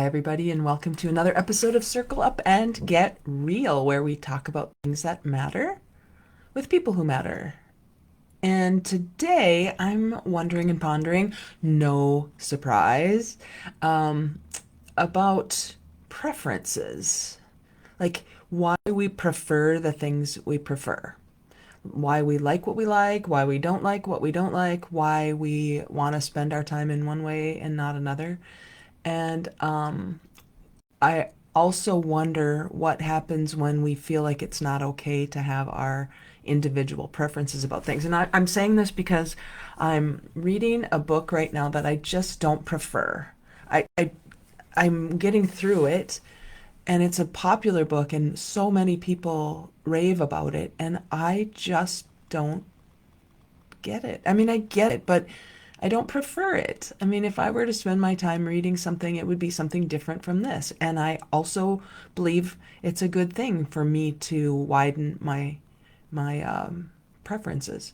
everybody, and welcome to another episode of Circle Up and Get Real, where we talk about things that matter with people who matter. And today I'm wondering and pondering, no surprise, um, about preferences. Like why we prefer the things we prefer, why we like what we like, why we don't like what we don't like, why we want to spend our time in one way and not another. And I also wonder what happens when we feel like it's not okay to have our individual preferences about things. And I'm saying this because I'm reading a book right now that I just don't prefer. I'm getting through it, and it's a popular book, and so many people rave about it, and I just don't get it. I mean, I get it, but I don't prefer it. I mean, if I were to spend my time reading something, it would be something different from this. And I also believe it's a good thing for me to widen my preferences.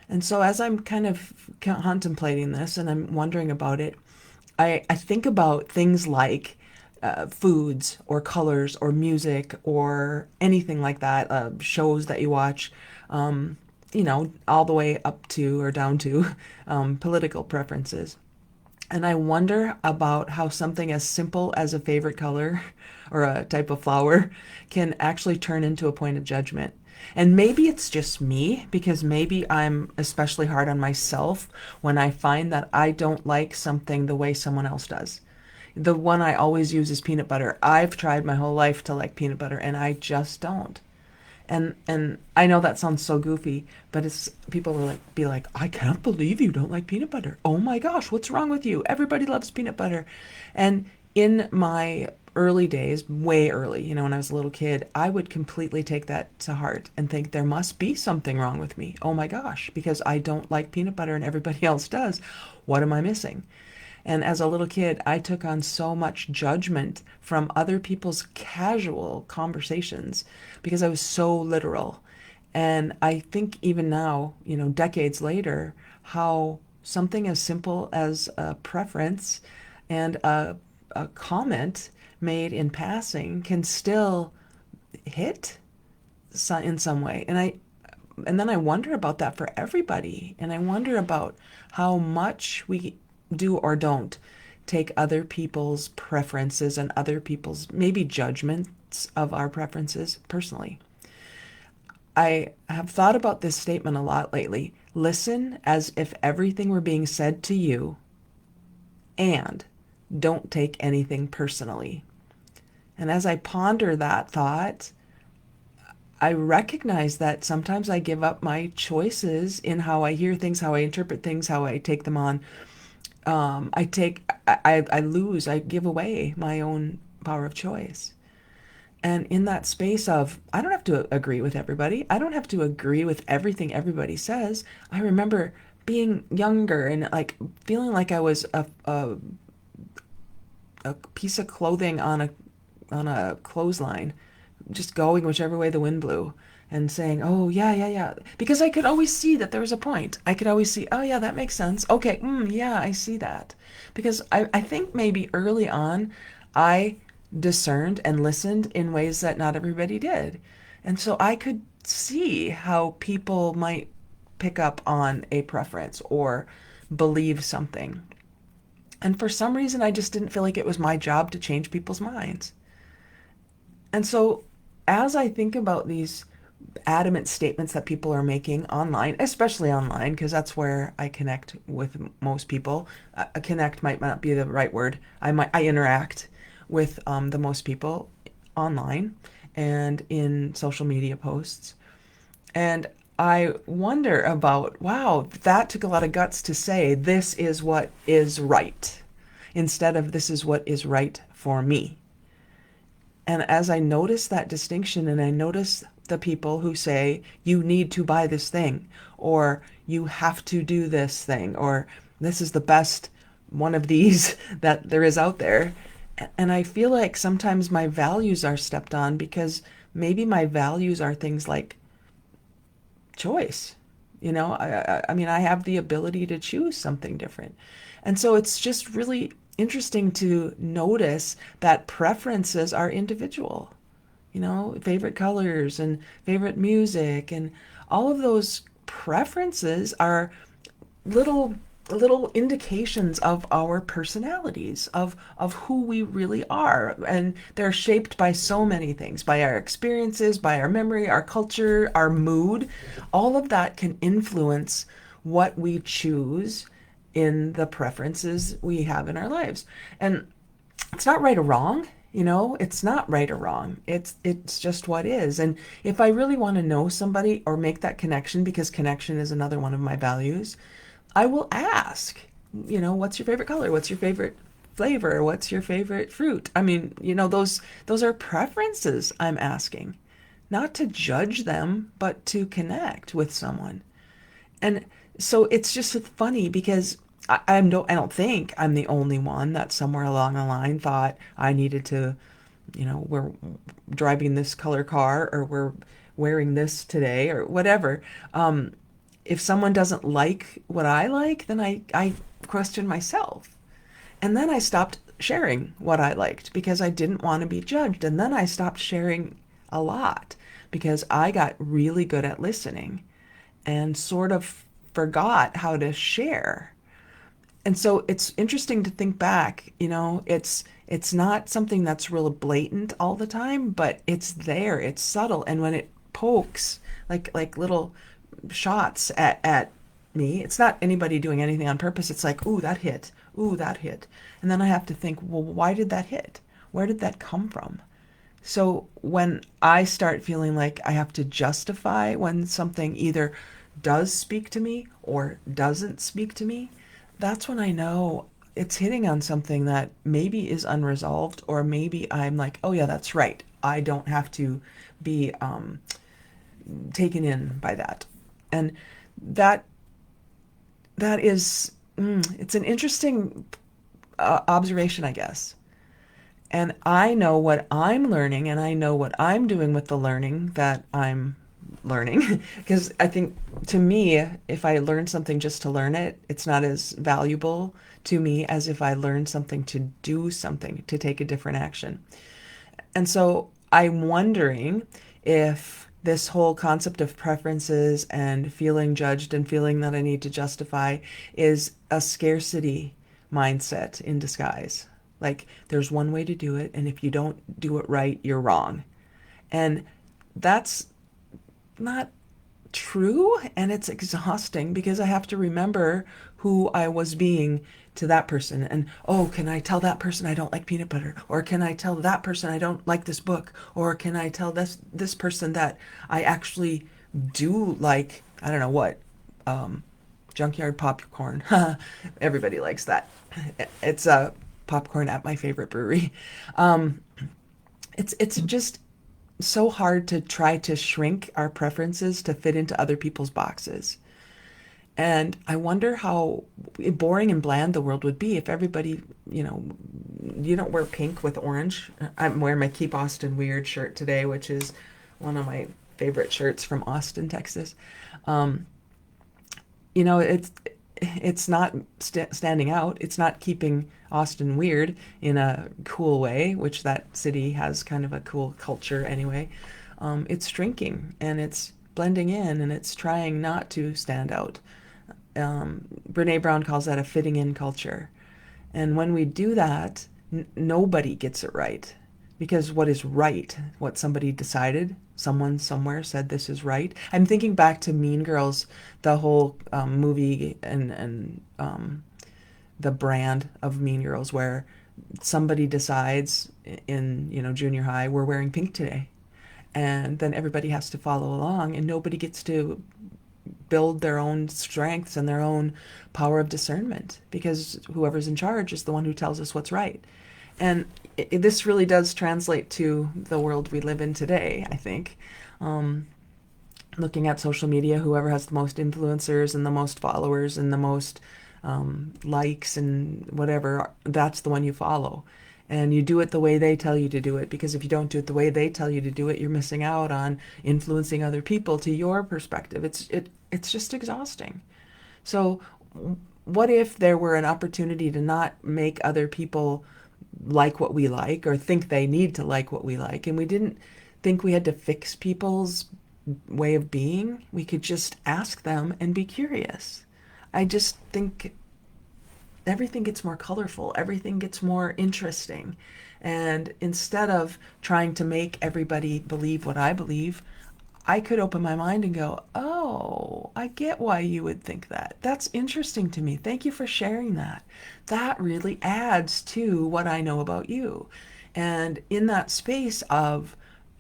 And so as I'm kind of contemplating this and I'm wondering about it, I think about things like foods or colors or music or anything like that, shows that you watch, all the way up to or down to political preferences. And I wonder about how something as simple as a favorite color or a type of flower can actually turn into a point of judgment. And maybe it's just me, because maybe I'm especially hard on myself when I find that I don't like something the way someone else does. The one I always use is peanut butter. I've tried my whole life to like peanut butter, and I just don't. And I know that sounds so goofy, but it's people will be like, I can't believe you don't like peanut butter. Oh my gosh, what's wrong with you? Everybody loves peanut butter. And in my early days, way early, when I was a little kid, I would completely take that to heart and think there must be something wrong with me. Oh my gosh, because I don't like peanut butter and everybody else does. What am I missing? And as a little kid, I took on so much judgment from other people's casual conversations because I was so literal. And I think even now, decades later, how something as simple as a preference and a comment made in passing can still hit in some way. And then I wonder about that for everybody. And I wonder about how much we do or don't take other people's preferences and other people's maybe judgments of our preferences personally. I have thought about this statement a lot lately. Listen as if everything were being said to you, and don't take anything personally. And as I ponder that thought, I recognize that sometimes I give up my choices in how I hear things, how I interpret things, how I take them on. I lose, I give away my own power of choice. And in that space of, I don't have to agree with everybody. I don't have to agree with everything everybody says. I remember being younger and like feeling like I was a piece of clothing on a clothesline, just going whichever way the wind blew and saying, oh, yeah, yeah, yeah. Because I could always see that there was a point. I could always see, oh, yeah, that makes sense. Okay, yeah, I see that. Because I think maybe early on, I discerned and listened in ways that not everybody did. And so I could see how people might pick up on a preference or believe something. And for some reason, I just didn't feel like it was my job to change people's minds. And so, as I think about these adamant statements that people are making online, especially online, because that's where I connect with most people. Connect might not be the right word. I interact with the most people online and in social media posts. And I wonder about, wow, that took a lot of guts to say, this is what is right, instead of this is what is right for me. And as I notice that distinction and I notice the people who say, you need to buy this thing, or you have to do this thing, or this is the best one of these that there is out there. And I feel like sometimes my values are stepped on because maybe my values are things like choice. I mean, I have the ability to choose something different. And so it's just really interesting to notice that preferences are individual, favorite colors and favorite music and all of those preferences are little little indications of our personalities, of who we really are, and they're shaped by so many things, by our experiences, by our memory, our culture, our mood. All of that can influence what we choose in the preferences we have in our lives. And it's not right or wrong. It's not right or wrong. It's just what is. And if I really want to know somebody or make that connection, because connection is another one of my values, I will ask, what's your favorite color? What's your favorite flavor? What's your favorite fruit? I mean, those are preferences I'm asking, not to judge them, but to connect with someone. And so it's just funny because I don't think I'm the only one that somewhere along the line thought I needed to, we're driving this color car or we're wearing this today or whatever. If someone doesn't like what I like, then I question myself. And then I stopped sharing what I liked because I didn't want to be judged. And then I stopped sharing a lot because I got really good at listening and sort of forgot how to share. And so it's interesting to think back, it's not something that's real blatant all the time, but it's there, it's subtle. And when it pokes like little shots at me, it's not anybody doing anything on purpose. It's like, ooh, that hit. Ooh, that hit. And then I have to think, well, why did that hit? Where did that come from? So when I start feeling like I have to justify when something either does speak to me or doesn't speak to me, that's when I know it's hitting on something that maybe is unresolved, or maybe I'm like, oh yeah, that's right. I don't have to be taken in by that. And that that is, it's an interesting observation, I guess. And I know what I'm learning, and I know what I'm doing with the learning that I'm learning. Because I think to me, if I learn something just to learn it, it's not as valuable to me as if I learn something to do something, to take a different action. And so I'm wondering if this whole concept of preferences and feeling judged and feeling that I need to justify is a scarcity mindset in disguise. Like there's one way to do it, and if you don't do it right, you're wrong. And that's not true, and it's exhausting because I have to remember who I was being to that person. And oh, can I tell that person I don't like peanut butter? Or can I tell that person I don't like this book? Or can I tell this person that I actually do like, I don't know what, junkyard popcorn. Everybody likes that. It's popcorn at my favorite brewery. Um, it's just so hard to try to shrink our preferences to fit into other people's boxes. And I wonder how boring and bland the world would be if everybody, you don't wear pink with orange. I'm wearing my Keep Austin Weird shirt today, which is one of my favorite shirts from Austin, Texas. Um, it's not standing out. It's not keeping Austin weird in a cool way, which that city has kind of a cool culture anyway. It's shrinking and it's blending in and it's trying not to stand out. Brene Brown calls that a fitting in culture. And when we do that, nobody gets it right. Because what is right, what somebody decided, someone somewhere said this is right. I'm thinking back to Mean Girls, the whole movie and the brand of Mean Girls, where somebody decides in junior high, we're wearing pink today, and then everybody has to follow along, and nobody gets to build their own strengths and their own power of discernment because whoever's in charge is the one who tells us what's right. And this really does translate to the world we live in today, I think. Um, Looking at social media, whoever has the most influencers and the most followers and the most likes and whatever, that's the one you follow. and you do it the way they tell you to do it, because if you don't do it the way they tell you to do it, you're missing out on influencing other people to your perspective. It's just exhausting. So what if there were an opportunity to not make other people like what we like or think they need to like what we like, and we didn't think we had to fix people's way of being? We could just ask them and be curious. I just think everything gets more colorful, everything gets more interesting. And instead of trying to make everybody believe what I believe, I could open my mind and go, oh, I get why you would think that. That's interesting to me. Thank you for sharing that. That really adds to what I know about you. And in that space of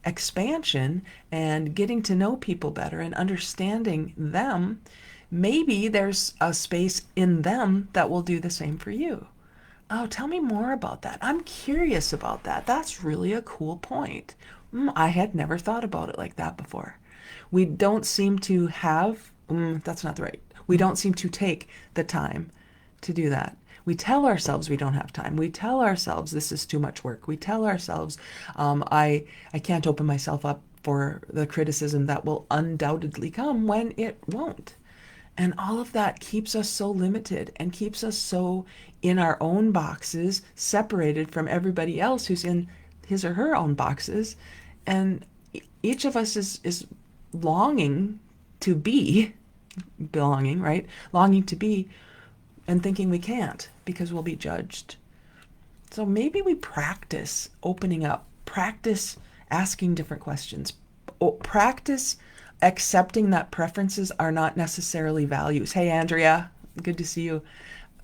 expansion and getting to know people better and understanding them, maybe there's a space in them that will do the same for you. Oh, tell me more about that. I'm curious about that. That's really a cool point. I had never thought about it like that before. We don't seem to have, that's not the right, we don't seem to take the time to do that. We tell ourselves we don't have time. We tell ourselves this is too much work. We tell ourselves I can't open myself up for the criticism that will undoubtedly come when it won't. And all of that keeps us so limited and keeps us so in our own boxes, separated from everybody else who's in his or her own boxes. And each of us is longing to be, belonging, right? Longing to be and thinking we can't because we'll be judged. So maybe we practice opening up, practice asking different questions, practice accepting that preferences are not necessarily values. Hey, Andrea, good to see you.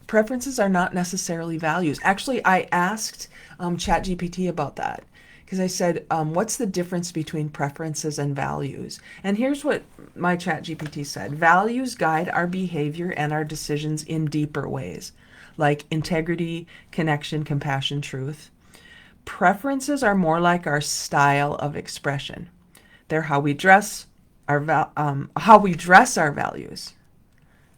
Preferences are not necessarily values. Actually, I asked ChatGPT about that because I said, what's the difference between preferences and values? And here's what my ChatGPT said. Values guide our behavior and our decisions in deeper ways, like integrity, connection, compassion, truth. Preferences are more like our style of expression. They're how we dress how we dress our values,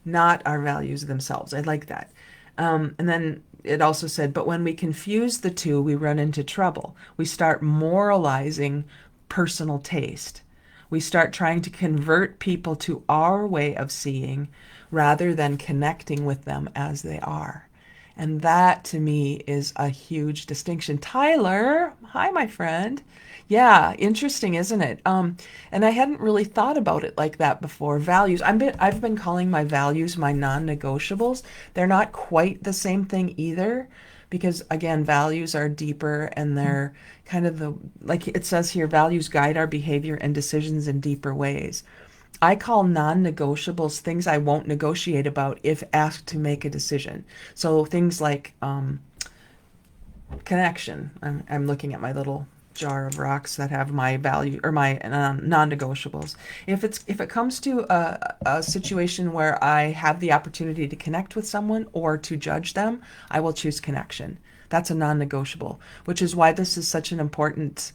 not our values themselves. I like that. And then it also said, but when we confuse the two, we run into trouble. We start moralizing personal taste. We start trying to convert people to our way of seeing rather than connecting with them as they are. And that to me is a huge distinction. Tyler, hi, my friend. Yeah, interesting, isn't it? And I hadn't really thought about it like that before. Values. I've been calling my values my non-negotiables. They're not quite the same thing either, because again, values are deeper and they're kind of like it says here, values guide our behavior and decisions in deeper ways. I call non-negotiables things I won't negotiate about if asked to make a decision. So things like connection. I'm looking at my little jar of rocks that have my value or my non-negotiables. If it comes to a situation where I have the opportunity to connect with someone or to judge them, I will choose connection. That's a non-negotiable, which is why this is such an important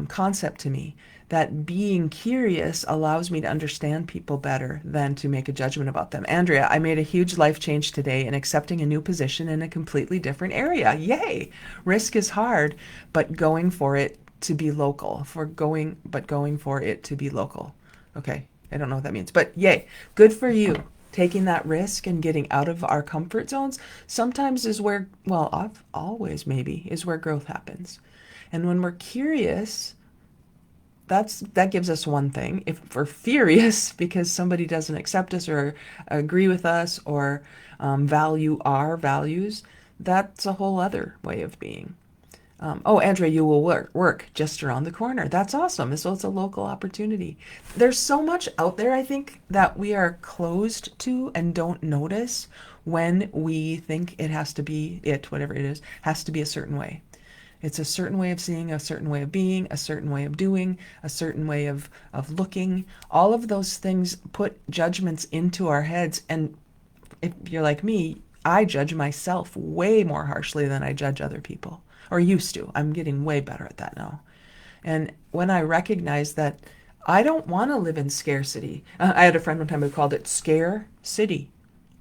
concept to me. That being curious allows me to understand people better than to make a judgment about them. Andrea, I made a huge life change today in accepting a new position in a completely different area. Yay! Risk is hard, but going for it to be local. Going for it to be local. Okay, I don't know what that means, but yay! Good for you. Taking that risk and getting out of our comfort zones sometimes is where, well, always maybe, is where growth happens. And when we're curious, that gives us one thing. If we're furious because somebody doesn't accept us or agree with us or value our values, that's a whole other way of being. Oh, Andrea, you will work just around the corner. That's awesome. So it's a local opportunity. There's so much out there, I think, that we are closed to and don't notice when we think it has to be, whatever it is, has to be a certain way. It's a certain way of seeing, a certain way of being, a certain way of doing, a certain way of looking. All of those things put judgments into our heads. And if you're like me, I judge myself way more harshly than I judge other people, or used to. I'm getting way better at that now. And when I recognize that I don't want to live in scarcity. I had a friend one time who called it scare city.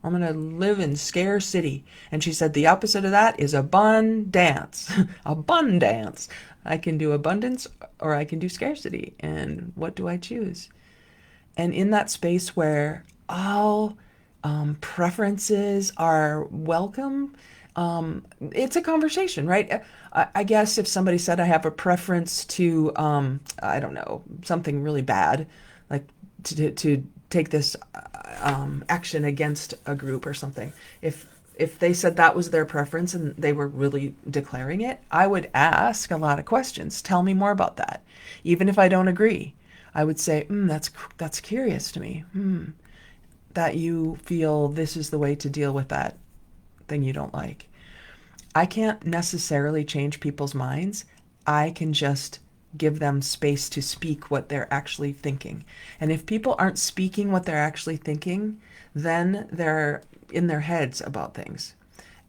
I'm going to live in scarcity. And she said the opposite of that is abundance. Abundance. I can do abundance or I can do scarcity. And what do I choose? And in that space where all preferences are welcome, it's a conversation, right? I guess if somebody said I have a preference to, I don't know, something really bad, like to take this action against a group or something, if they said that was their preference and they were really declaring it, I would ask a lot of questions. Tell me more about that, even if I don't agree. I would say, that's curious to me. That you feel this is the way to deal with that thing you don't like. I can't necessarily change people's minds. I can just give them space to speak what they're actually thinking. And if people aren't speaking what they're actually thinking, then they're in their heads about things.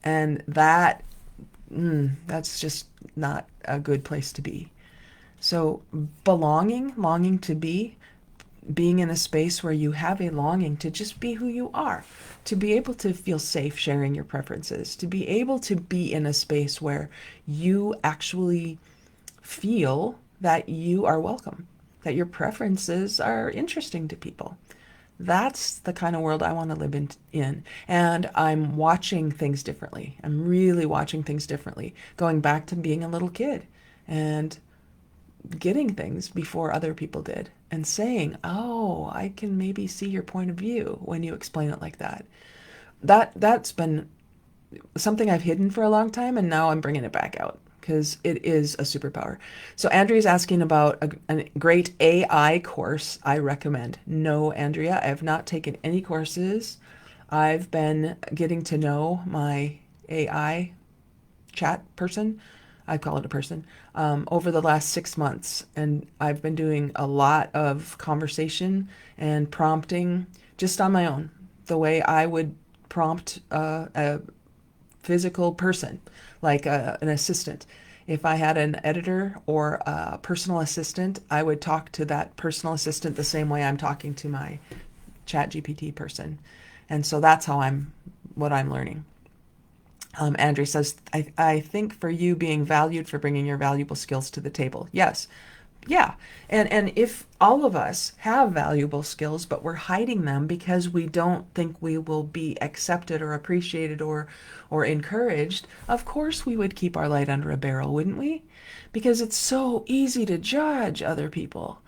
And that's just not a good place to be. So longing to be, being in a space where you have a longing to just be who you are, to be able to feel safe sharing your preferences, to be able to be in a space where you actually feel that you are welcome, that your preferences are interesting to people. That's the kind of world I want to live in. And I'm watching things differently. I'm really watching things differently, going back to being a little kid and getting things before other people did and saying, "Oh, I can maybe see your point of view when you explain it like that." That's been something I've hidden for a long time, and now I'm bringing it back out because it is a superpower. So Andrea's asking about a great AI course I recommend. No, Andrea, I have not taken any courses. I've been getting to know my AI chat person. I call it a person, over the last 6 months. And I've been doing a lot of conversation and prompting just on my own, the way I would prompt a physical person, like an assistant. If I had an editor or a personal assistant, I would talk to that personal assistant the same way I'm talking to my chat GPT person. And so that's what I'm learning. Andrew says, I think for you being valued for bringing your valuable skills to the table. Yes. Yeah. And if all of us have valuable skills, but we're hiding them because we don't think we will be accepted or appreciated or encouraged, of course we would keep our light under a barrel, wouldn't we? Because it's so easy to judge other people.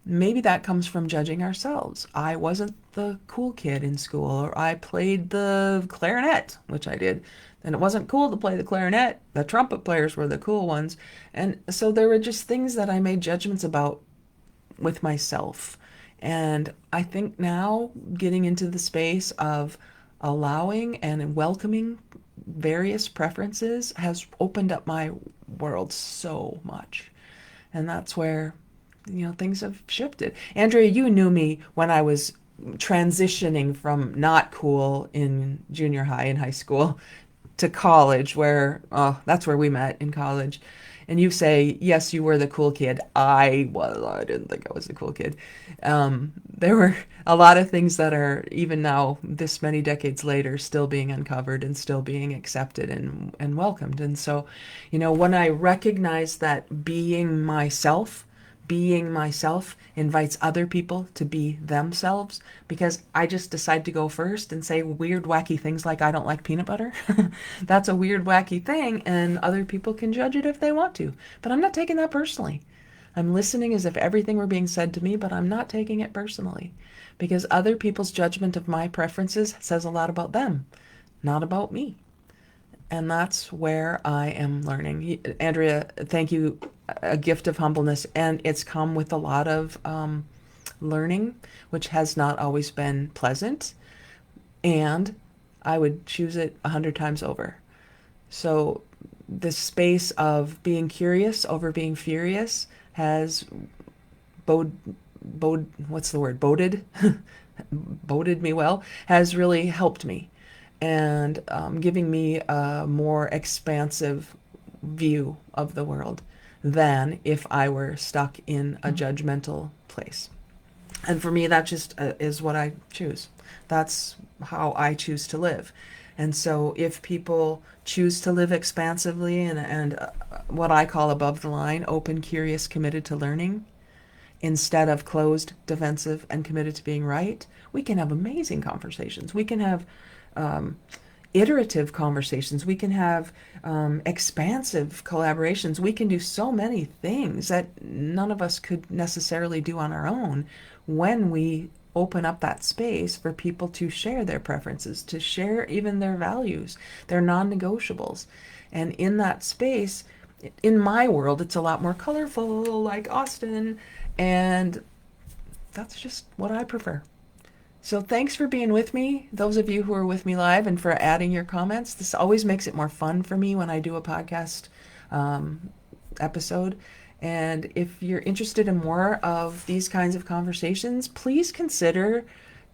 Maybe that comes from judging ourselves. I wasn't the cool kid in school, or I played the clarinet, which I did, and it wasn't cool to play the clarinet. The trumpet players were the cool ones. And so there were just things that I made judgments about with myself. And I think now getting into the space of allowing and welcoming various preferences has opened up my world so much. And that's where things have shifted. Andrea, you knew me when I was transitioning from not cool in junior high and high school to college, where that's where we met, in college. And you say, yes, you were the cool kid. I didn't think I was the cool kid. There were a lot of things that are, even now, this many decades later, still being uncovered and still being accepted and welcomed. And so, when I recognize that being myself invites other people to be themselves, because I just decide to go first and say weird, wacky things like I don't like peanut butter. That's a weird, wacky thing, and other people can judge it if they want to. But I'm not taking that personally. I'm listening as if everything were being said to me, but I'm not taking it personally, because other people's judgment of my preferences says a lot about them, not about me. And that's where I am learning. Andrea, thank you. A gift of humbleness. And it's come with a lot of learning, which has not always been pleasant. And I would choose it 100 times over. So the space of being curious over being furious has what's the word? Boded me well, has really helped me, and giving me a more expansive view of the world than if I were stuck in a judgmental place. And for me, that just is what I choose. That's how I choose to live. And so if people choose to live expansively and what I call above the line, open, curious, committed to learning, instead of closed, defensive, and committed to being right, we can have amazing conversations. We can have um, iterative conversations. We can have expansive collaborations. We can do so many things that none of us could necessarily do on our own when we open up that space for people to share their preferences, to share even their values, their non negotiables. And in that space, in my world, it's a lot more colorful, like Austin, and that's just what I prefer. So thanks for being with me, those of you who are with me live, and for adding your comments. This always makes it more fun for me when I do a podcast um, episode. And if you're interested in more of these kinds of conversations, please consider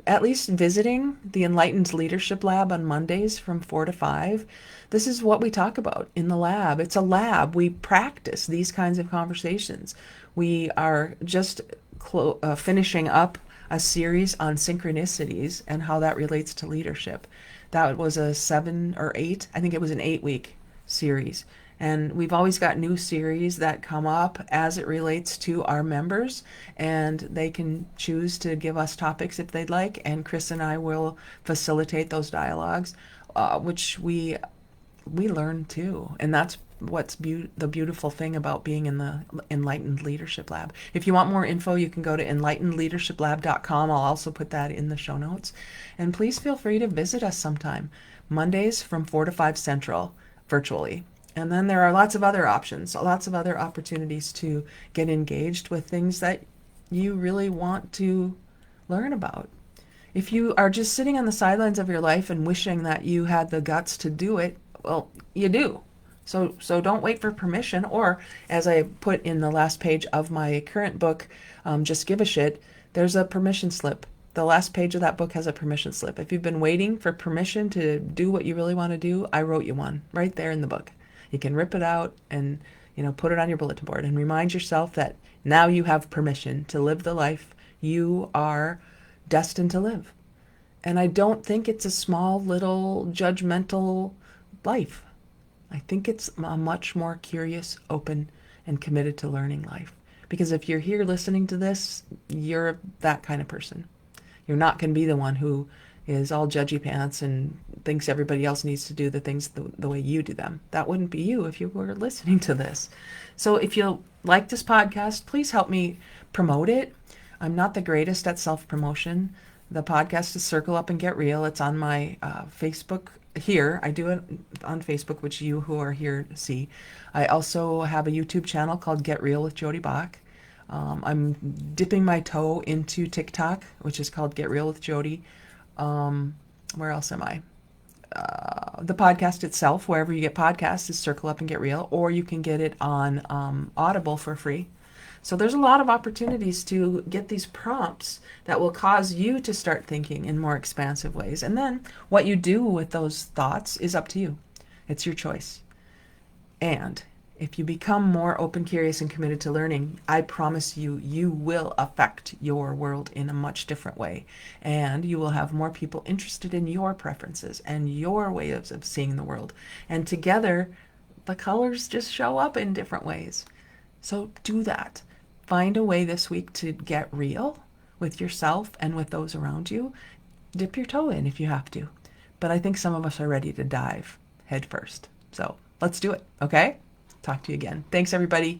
at least visiting the Enlightened Leadership Lab on Mondays from 4 to 5. This is what we talk about in the lab. It's a lab. We practice these kinds of conversations. We are just finishing up a series on synchronicities and how that relates to leadership. That was a 7 or 8, I think it was an 8 week series. And we've always got new series that come up as it relates to our members, and they can choose to give us topics if they'd like. And Chris and I will facilitate those dialogues, which we learn too. And that's what's the beautiful thing about being in the Enlightened Leadership Lab. If you want more info, you can go to enlightenedleadershiplab.com. I'll also put that in the show notes. And please feel free to visit us sometime. Mondays from 4 to 5 Central, virtually. And then there are lots of other options, lots of other opportunities to get engaged with things that you really want to learn about. If you are just sitting on the sidelines of your life and wishing that you had the guts to do it, well, you do. So don't wait for permission. Or, as I put in the last page of my current book, Just Give a Shit, there's a permission slip. The last page of that book has a permission slip. If you've been waiting for permission to do what you really want to do, I wrote you one right there in the book. You can rip it out and put it on your bulletin board and remind yourself that now you have permission to live the life you are destined to live. And I don't think it's a small, little, judgmental life. I think it's a much more curious, open, and committed to learning life. Because if you're here listening to this, you're that kind of person. You're not going to be the one who is all judgy pants and thinks everybody else needs to do the things the way you do them. That wouldn't be you if you were listening to this. So if you like this podcast, please help me promote it. I'm not the greatest at self-promotion. The podcast is Circle Up and Get Real. It's on my Facebook here. I do it on Facebook, which you who are here see. I also have a YouTube channel called Get Real with Jodee Bach. I'm dipping my toe into TikTok, which is called Get Real with Jodee. Where else am I? The podcast itself, wherever you get podcasts, is Circle Up and Get Real, or you can get it on Audible for free. So there's a lot of opportunities to get these prompts that will cause you to start thinking in more expansive ways. And then what you do with those thoughts is up to you. It's your choice. And if you become more open, curious, and committed to learning, I promise you, you will affect your world in a much different way. And you will have more people interested in your preferences and your ways of seeing the world. And together, the colors just show up in different ways. So do that. Find a way this week to get real with yourself and with those around you. Dip your toe in if you have to. But I think some of us are ready to dive head first. So let's do it, okay? Talk to you again. Thanks, everybody.